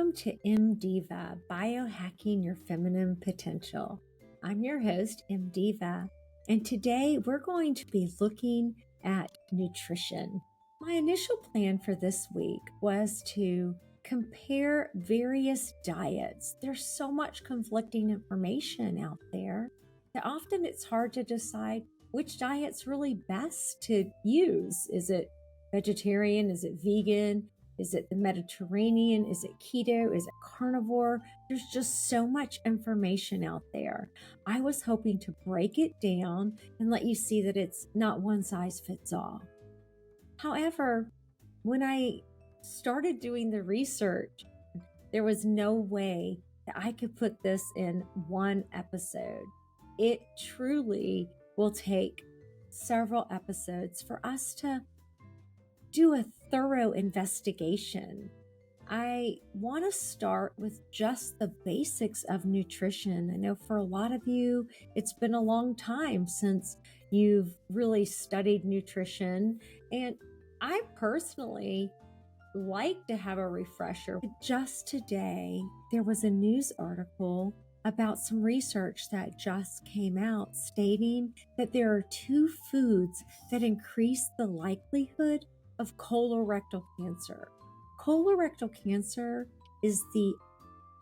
Welcome to M.D.IVA, Biohacking Your Feminine Potential. I'm your host, M.D.IVA, and today we're going to be looking at nutrition. My initial plan for this week was to compare various diets. There's so much conflicting information out there that often it's hard to decide which diet's really best to use. Is it vegetarian? Is it vegan? Is it the Mediterranean? Is it keto? Is it carnivore? There's just so much information out there. I was hoping to break it down and let you see that it's not one size fits all. However, when I started doing the research, there was no way that I could put this in one episode. It truly will take several episodes for us to do a thorough investigation. I want to start with just the basics of nutrition. I know for a lot of you, it's been a long time since you've really studied nutrition, and I personally like to have a refresher. Just today, there was a news article about some research that just came out stating that there are 2 foods that increase the likelihood of colorectal cancer. Colorectal cancer is the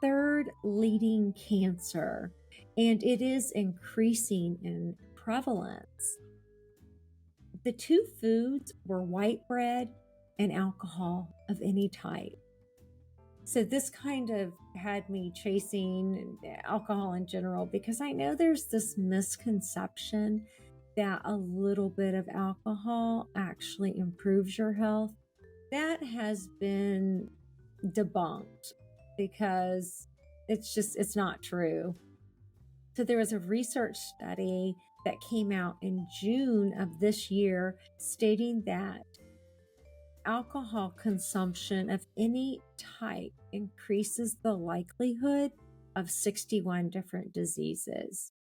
3rd leading cancer, and it is increasing in prevalence. The 2 foods were white bread and alcohol of any type. So this kind of had me chasing alcohol in general, because I know there's this misconception that a little bit of alcohol actually improves your health. That has been debunked because it's not true. So there was a research study that came out in June of this year stating that alcohol consumption of any type increases the likelihood of 61 different diseases.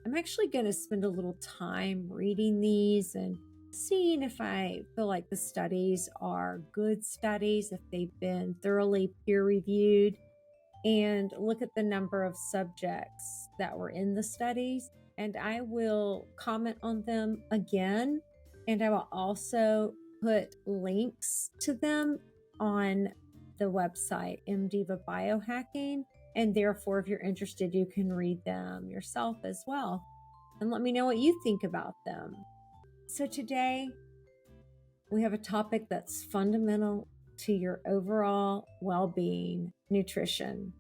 I'm actually going to spend a little time reading these and seeing if I feel like the studies are good studies, if they've been thoroughly peer-reviewed, and look at the number of subjects that were in the studies. And I will comment on them again, and I will also put links to them on the website, M.D.IVA Biohacking. And therefore, if you're interested, you can read them yourself as well. And let me know what you think about them. So today, we have a topic that's fundamental to your overall well-being, nutrition.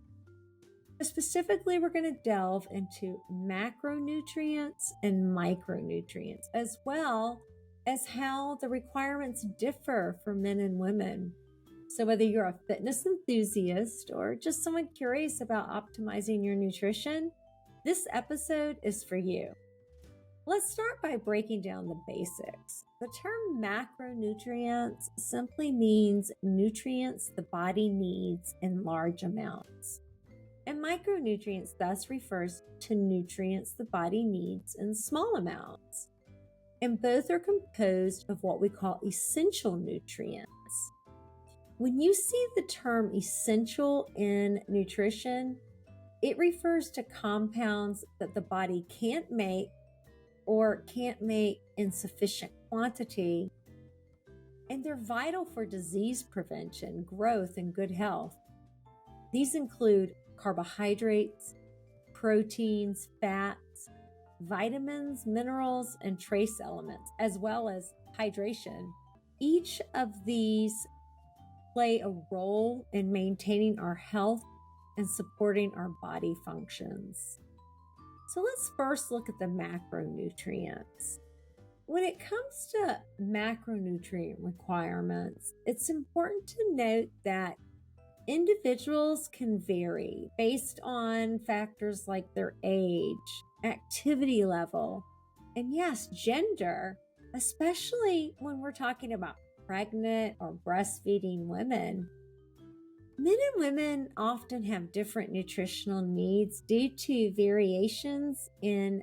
Specifically, we're going to delve into macronutrients and micronutrients, as well as how the requirements differ for men and women. So whether you're a fitness enthusiast or just someone curious about optimizing your nutrition, this episode is for you. Let's start by breaking down the basics. The term macronutrients simply means nutrients the body needs in large amounts. And micronutrients thus refers to nutrients the body needs in small amounts. And both are composed of what we call essential nutrients. When you see the term essential in nutrition, it refers to compounds that the body can't make or can't make in sufficient quantity, and they're vital for disease prevention, growth, and good health. These include carbohydrates, proteins, fats, vitamins, minerals, and trace elements, as well as hydration. Each of these play a role in maintaining our health and supporting our body functions. So let's first look at the macronutrients. When it comes to macronutrient requirements, it's important to note that individuals can vary based on factors like their age, activity level, and yes, gender, especially when we're talking about pregnant or breastfeeding women. Men and women often have different nutritional needs due to variations in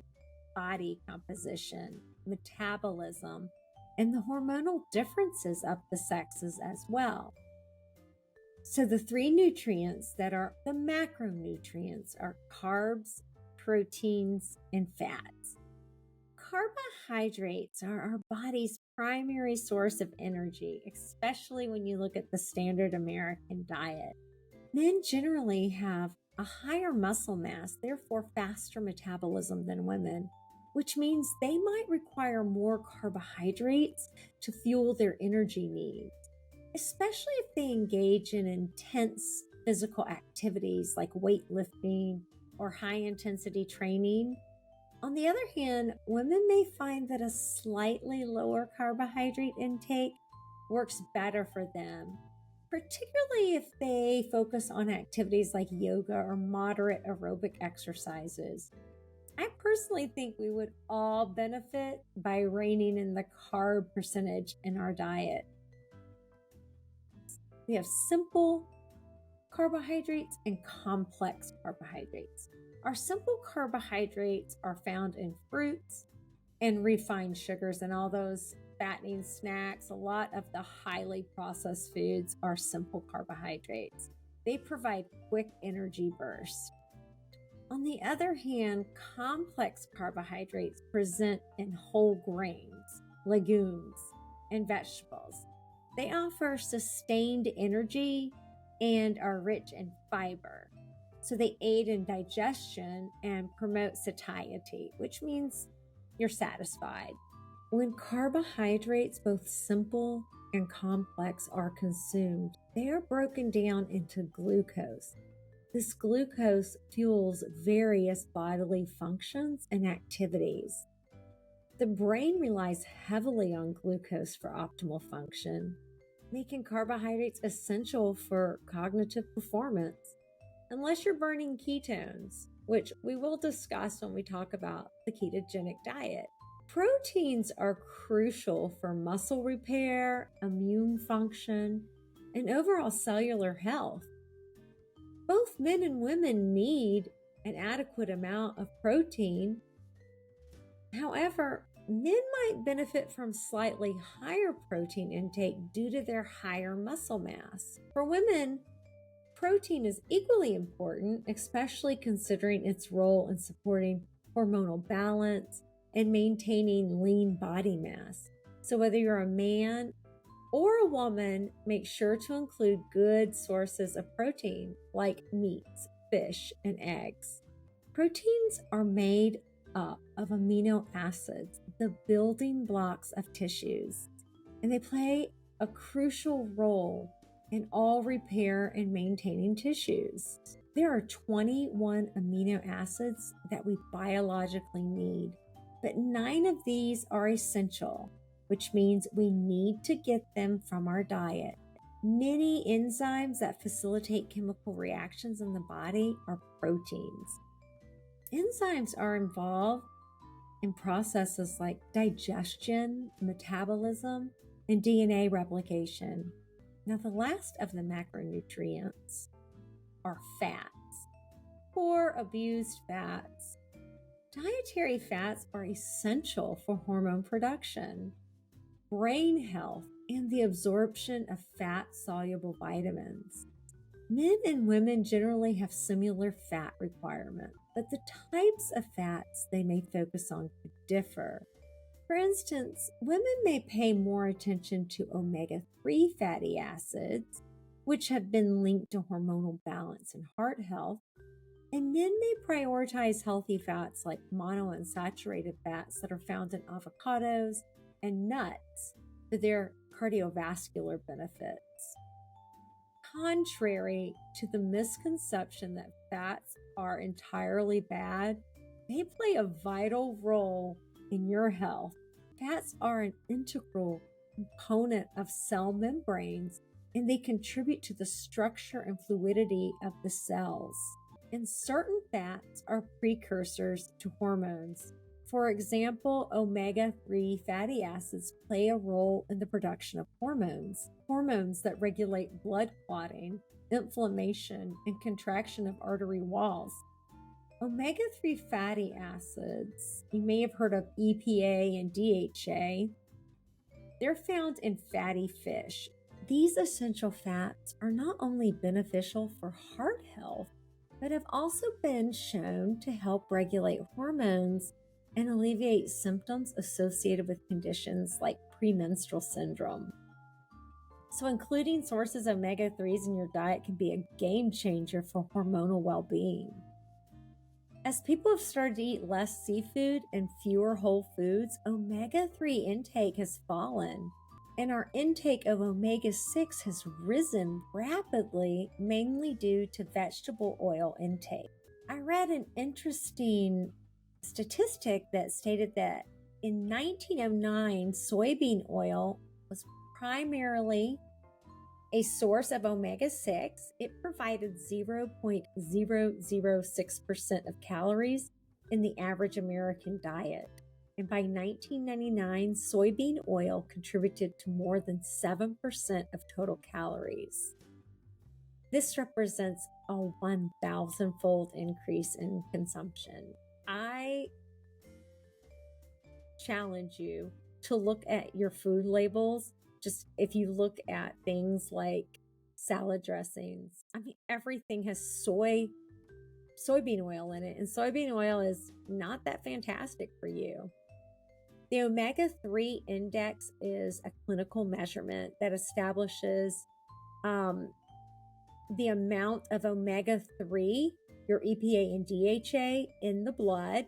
body composition, metabolism, and the hormonal differences of the sexes as well. So the three nutrients that are the macronutrients are carbs, proteins, and fats. Carbohydrates are our body's primary source of energy, especially when you look at the standard American diet. Men generally have a higher muscle mass, therefore faster metabolism than women, which means they might require more carbohydrates to fuel their energy needs, especially if they engage in intense physical activities like weightlifting or high intensity training. On the other hand, women may find that a slightly lower carbohydrate intake works better for them, particularly if they focus on activities like yoga or moderate aerobic exercises. I personally think we would all benefit by reining in the carb percentage in our diet. We have simple carbohydrates and complex carbohydrates. Our simple carbohydrates are found in fruits and refined sugars and all those fattening snacks. A lot of the highly processed foods are simple carbohydrates. They provide quick energy bursts. On the other hand, complex carbohydrates present in whole grains, legumes, and vegetables. They offer sustained energy and are rich in fiber. So they aid in digestion and promote satiety, which means you're satisfied. When carbohydrates, both simple and complex, are consumed, they are broken down into glucose. This glucose fuels various bodily functions and activities. The brain relies heavily on glucose for optimal function, making carbohydrates essential for cognitive performance, unless you're burning ketones, which we will discuss when we talk about the ketogenic diet. Proteins are crucial for muscle repair, immune function, and overall cellular health. Both men and women need an adequate amount of protein. However, men might benefit from slightly higher protein intake due to their higher muscle mass. For women, protein is equally important, especially considering its role in supporting hormonal balance and maintaining lean body mass. So whether you're a man or a woman, make sure to include good sources of protein like meats, fish, and eggs. Proteins are made up of amino acids, the building blocks of tissues, and they play a crucial role in all repair and maintaining tissues. There are 21 amino acids that we biologically need, but 9 of these are essential, which means we need to get them from our diet. Many enzymes that facilitate chemical reactions in the body are proteins. Enzymes are involved in processes like digestion, metabolism, and DNA replication. Now, the last of the macronutrients are fats, or abused fats. Dietary fats are essential for hormone production, brain health, and the absorption of fat-soluble vitamins. Men and women generally have similar fat requirements, but the types of fats they may focus on could differ. For instance, women may pay more attention to omega-3 fatty acids, which have been linked to hormonal balance and heart health, and men may prioritize healthy fats like monounsaturated fats that are found in avocados and nuts for their cardiovascular benefits. Contrary to the misconception that fats are entirely bad, they play a vital role in your health. Fats are an integral component of cell membranes, and they contribute to the structure and fluidity of the cells. And certain fats are precursors to hormones. For example, omega-3 fatty acids play a role in the production of hormones that regulate blood clotting, inflammation, and contraction of artery walls. Omega-3 fatty acids, you may have heard of EPA and DHA, they're found in fatty fish, These essential fats are not only beneficial for heart health, but have also been shown to help regulate hormones and alleviate symptoms associated with conditions like premenstrual syndrome. So, including sources of omega 3s in your diet can be a game changer for hormonal well being. As people have started to eat less seafood and fewer whole foods, omega 3 intake has fallen, and our intake of omega 6 has risen rapidly, mainly due to vegetable oil intake. I read an interesting statistic that stated that in 1909, soybean oil was primarily a source of omega 6. It provided 0.006% of calories in the average American diet. And by 1999, soybean oil contributed to more than 7% of total calories. This represents a 1,000-fold increase in consumption. I challenge you to look at your food labels. Just if you look at things like salad dressings, I mean, everything has soybean oil in it, and soybean oil is not that fantastic for you. The omega 3 index is a clinical measurement that establishes the amount of omega 3, your EPA and DHA, in the blood.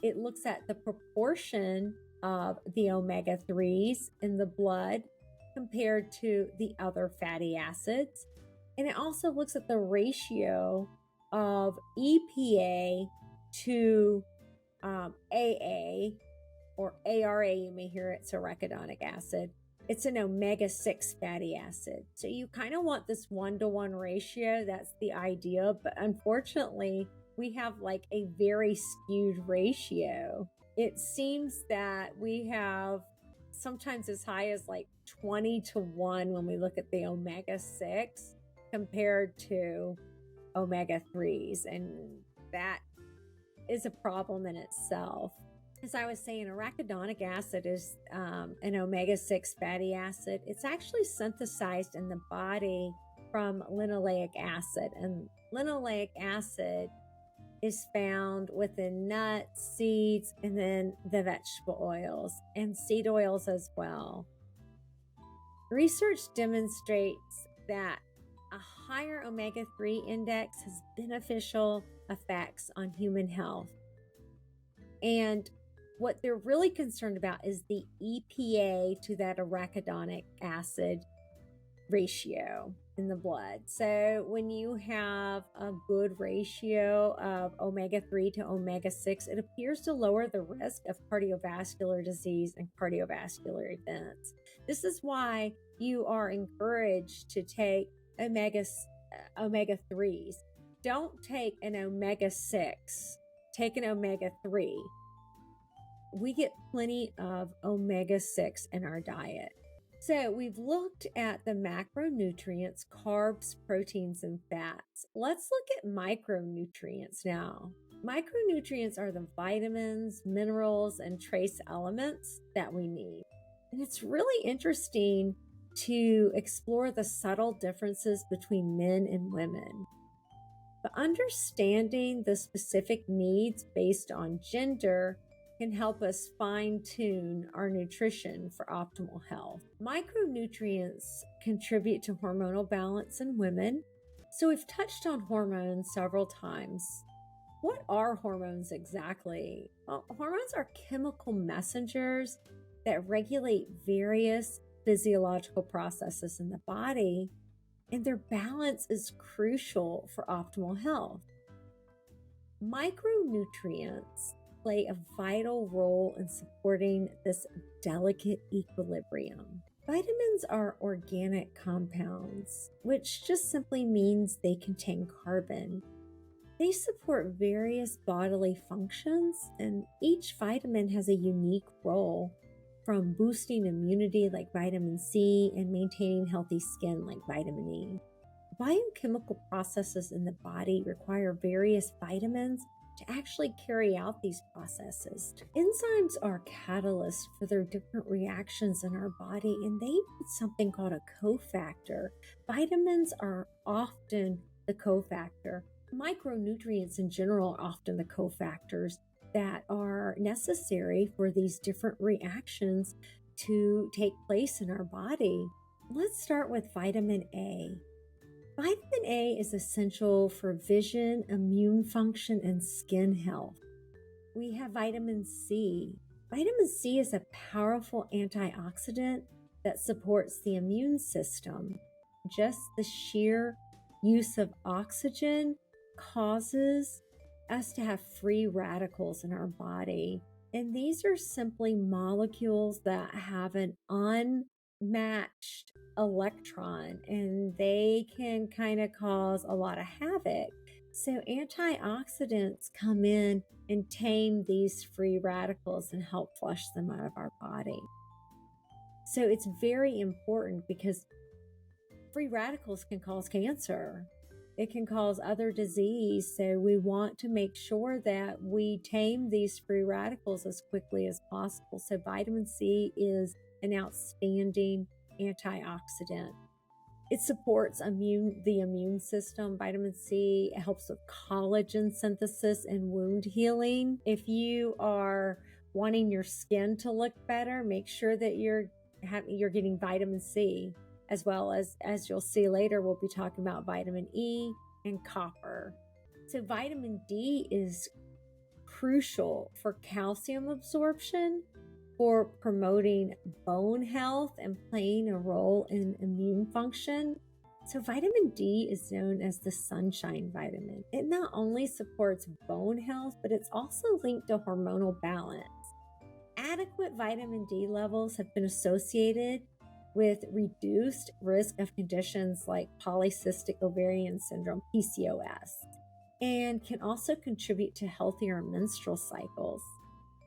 It looks at the proportion of the omega 3s in the blood compared to the other fatty acids. And it also looks at the ratio of EPA to AA, or ARA, you may hear it's arachidonic acid. It's an omega 6 fatty acid. So you kind of want this 1-to-1 ratio. That's the idea. But unfortunately, we have like a very skewed ratio. It seems that we have sometimes as high as like 20-to-1 when we look at the omega 6 compared to omega 3s. And that is a problem in itself. As I was saying, arachidonic acid is an omega 6 fatty acid. It's actually synthesized in the body from linoleic acid. And linoleic acid is found within nuts, seeds, and then the vegetable oils and seed oils as well. Research demonstrates that a higher omega 3 index has beneficial effects on human health. And what they're really concerned about is the EPA to that arachidonic acid ratio in the blood. So when you have a good ratio of omega 3 to omega 6, it appears to lower the risk of cardiovascular disease and cardiovascular events. This is why you are encouraged to take omega 3s. Don't take an omega 6. Take an omega 3. We get plenty of omega 6 in our diet. So we've looked at the macronutrients, carbs, proteins, and fats. Let's look at micronutrients now. Micronutrients are the vitamins, minerals, and trace elements that we need. And it's really interesting to explore the subtle differences between men and women. But understanding the specific needs based on gender can help us fine-tune our nutrition for optimal health. Micronutrients contribute to hormonal balance in women. So we've touched on hormones several times. What are hormones exactly? Well, hormones are chemical messengers that regulate various physiological processes in the body, and their balance is crucial for optimal health. Micronutrients play a vital role in supporting this delicate equilibrium. Vitamins are organic compounds, which just simply means they contain carbon. They support various bodily functions, and each vitamin has a unique role, from boosting immunity like vitamin C and maintaining healthy skin like vitamin E. Biochemical processes in the body require various vitamins to actually carry out these processes. Enzymes are catalysts for their different reactions in our body, and they need something called a cofactor. Vitamins are often the cofactor. Micronutrients in general are often the cofactors that are necessary for these different reactions to take place in our body. Let's start with vitamin A. Vitamin A is essential for vision, immune function, and skin health. We have vitamin C. Vitamin C is a powerful antioxidant that supports the immune system. Just the sheer use of oxygen causes us to have free radicals in our body. And these are simply molecules that have an unmatched electron, and they can kind of cause a lot of havoc. So antioxidants come in and tame these free radicals and help flush them out of our body. So it's very important because free radicals can cause cancer. It can cause other disease. So we want to make sure that we tame these free radicals as quickly as possible. So vitamin C is an outstanding antioxidant. It supports the immune system. Vitamin C helps with collagen synthesis and wound healing. If you are wanting your skin to look better, make sure that you're getting vitamin C, as well as you'll see later, we'll be talking about vitamin E and copper. So vitamin D is crucial for calcium absorption, for promoting bone health, and playing a role in immune function. So vitamin D is known as the sunshine vitamin. It not only supports bone health, but it's also linked to hormonal balance. Adequate vitamin D levels have been associated with reduced risk of conditions like polycystic ovarian syndrome, PCOS, and can also contribute to healthier menstrual cycles,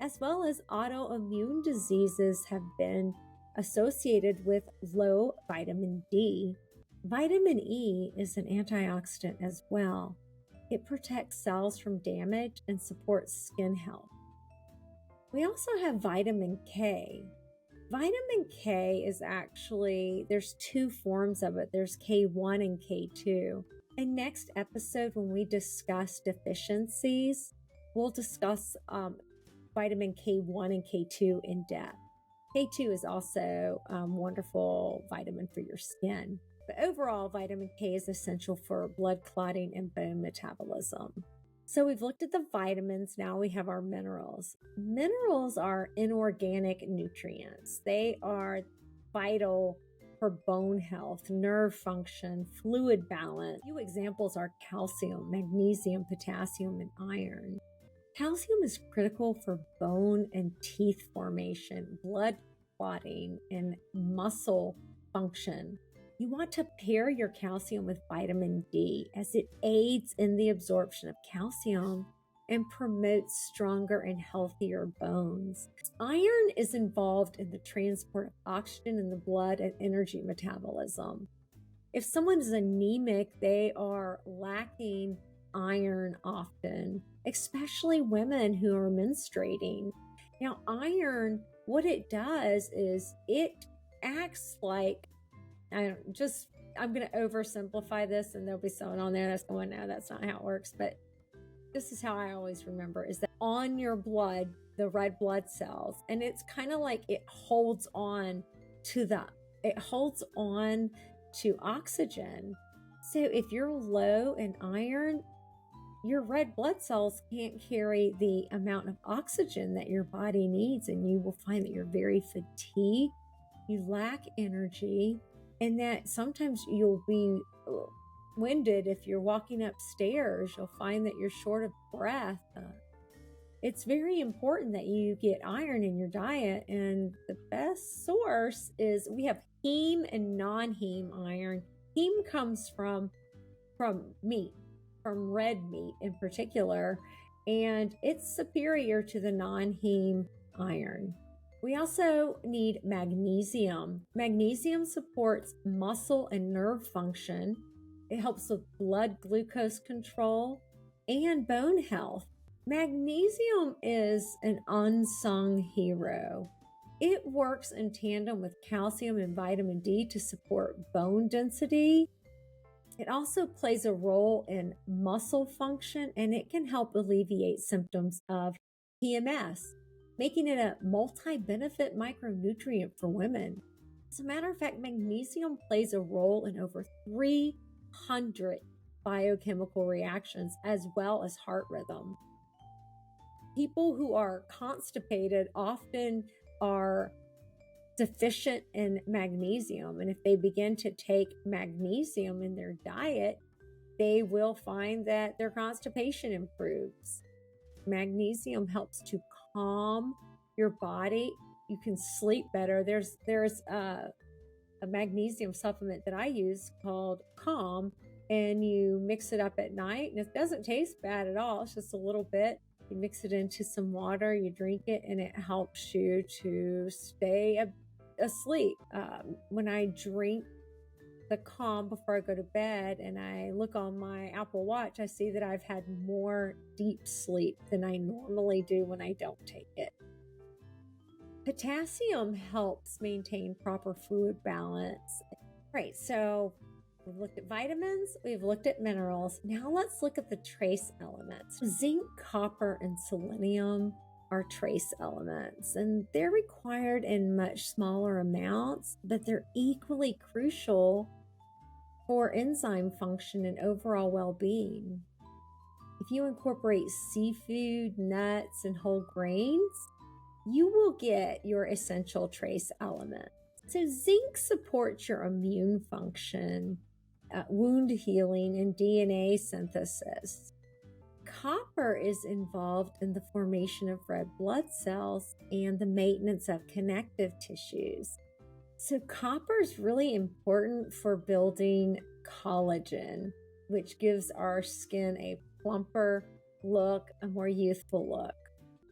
as well as autoimmune diseases have been associated with low vitamin D. Vitamin E is an antioxidant as well. It protects cells from damage and supports skin health. We also have vitamin K. Vitamin K is actually, there's two forms of it. There's K1 and K2. In next episode, when we discuss deficiencies, we'll discuss vitamin K1 and K2 in depth. K2 is also a wonderful vitamin for your skin. But overall, vitamin K is essential for blood clotting and bone metabolism. So we've looked at the vitamins, now we have our minerals. Minerals are inorganic nutrients. They are vital for bone health, nerve function, fluid balance. A few examples are calcium, magnesium, potassium, and iron. Calcium is critical for bone and teeth formation, blood clotting, and muscle function. You want to pair your calcium with vitamin D, as it aids in the absorption of calcium and promotes stronger and healthier bones. Iron is involved in the transport of oxygen in the blood and energy metabolism. If someone is anemic, they are lacking iron often, especially women who are menstruating. Now, iron, what it does is it acts like, I'm going to oversimplify this, and there'll be someone on there that's going, no, that's not how it works. But this is how I always remember, is that on your blood, the red blood cells, and it's kind of like it holds on to oxygen. So if you're low in iron, your red blood cells can't carry the amount of oxygen that your body needs, and you will find that you're very fatigued, you lack energy, and that sometimes you'll be winded. If you're walking upstairs, you'll find that you're short of breath. It's very important that you get iron in your diet, and the best source is, we have heme and non-heme iron. Heme comes from meat, from red meat in particular, and it's superior to the non-heme iron. We also need magnesium. Magnesium supports muscle and nerve function. It helps with blood glucose control and bone health. Magnesium is an unsung hero. It works in tandem with calcium and vitamin D to support bone density. It also plays a role in muscle function, and it can help alleviate symptoms of PMS, making it a multi-benefit micronutrient for women. As a matter of fact, magnesium plays a role in over 300 biochemical reactions as well as heart rhythm. People who are constipated often are deficient in magnesium. And if they begin to take magnesium in their diet, they will find that their constipation improves. Magnesium helps to calm your body. You can sleep better. There's a magnesium supplement that I use called Calm, and you mix it up at night, and it doesn't taste bad at all. It's just a little bit. You mix it into some water, you drink it, and it helps you to stay asleep. When I drink the Calm before I go to bed and I look on my Apple Watch, I see that I've had more deep sleep than I normally do when I don't take it. Potassium helps maintain proper fluid balance. Right, so we've looked at vitamins, we've looked at minerals. Now let's look at the trace elements. Zinc, copper, and selenium are trace elements, and they're required in much smaller amounts, but they're equally crucial for enzyme function and overall well-being. If you incorporate seafood, nuts, and whole grains, you will get your essential trace element. So zinc supports your immune function, wound healing, and DNA synthesis. Copper is involved in the formation of red blood cells and the maintenance of connective tissues. So copper is really important for building collagen, which gives our skin a plumper look, a more youthful look.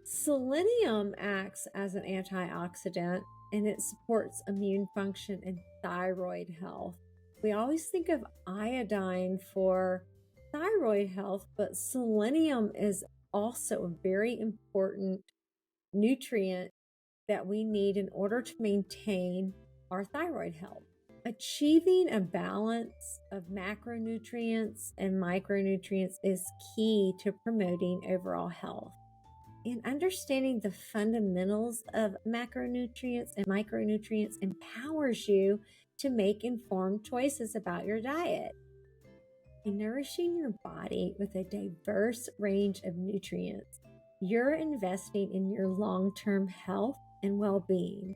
Selenium acts as an antioxidant, and it supports immune function and thyroid health. We always think of iodine for thyroid health, but selenium is also a very important nutrient that we need in order to maintain our thyroid health. Achieving a balance of macronutrients and micronutrients is key to promoting overall health. And understanding the fundamentals of macronutrients and micronutrients empowers you to make informed choices about your diet. In nourishing your body with a diverse range of nutrients, you're investing in your long-term health and well-being.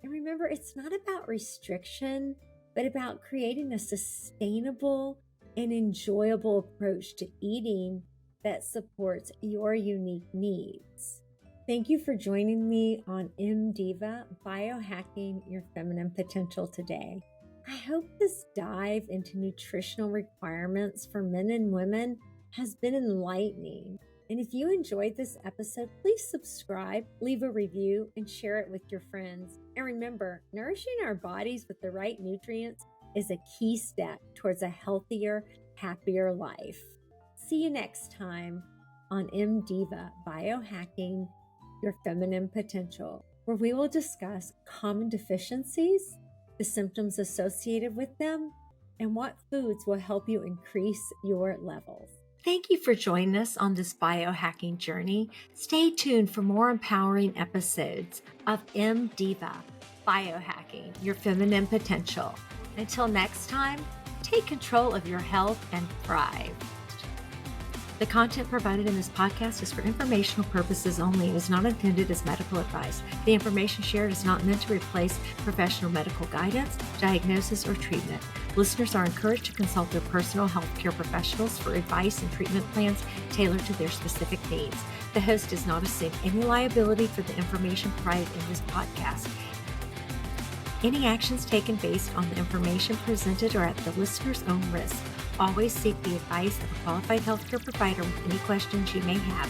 And remember, it's not about restriction, but about creating a sustainable and enjoyable approach to eating that supports your unique needs. Thank you for joining me on M.D.IVA, Biohacking Your Feminine Potential today. I hope this dive into nutritional requirements for men and women has been enlightening. And if you enjoyed this episode, please subscribe, leave a review, and share it with your friends. And remember, nourishing our bodies with the right nutrients is a key step towards a healthier, happier life. See you next time on M.D.IVA, Biohacking Your Feminine Potential, where we will discuss common deficiencies, the symptoms associated with them, and what foods will help you increase your levels. Thank you for joining us on this biohacking journey. Stay tuned for more empowering episodes of M.D.IVA, Biohacking Your Feminine Potential. Until next time, take control of your health and thrive. The content provided in this podcast is for informational purposes only and is not intended as medical advice. The information shared is not meant to replace professional medical guidance, diagnosis, or treatment. Listeners are encouraged to consult their personal health care professionals for advice and treatment plans tailored to their specific needs. The host does not assume any liability for the information provided in this podcast. Any actions taken based on the information presented are at the listener's own risk. Always seek the advice of a qualified healthcare provider with any questions you may have.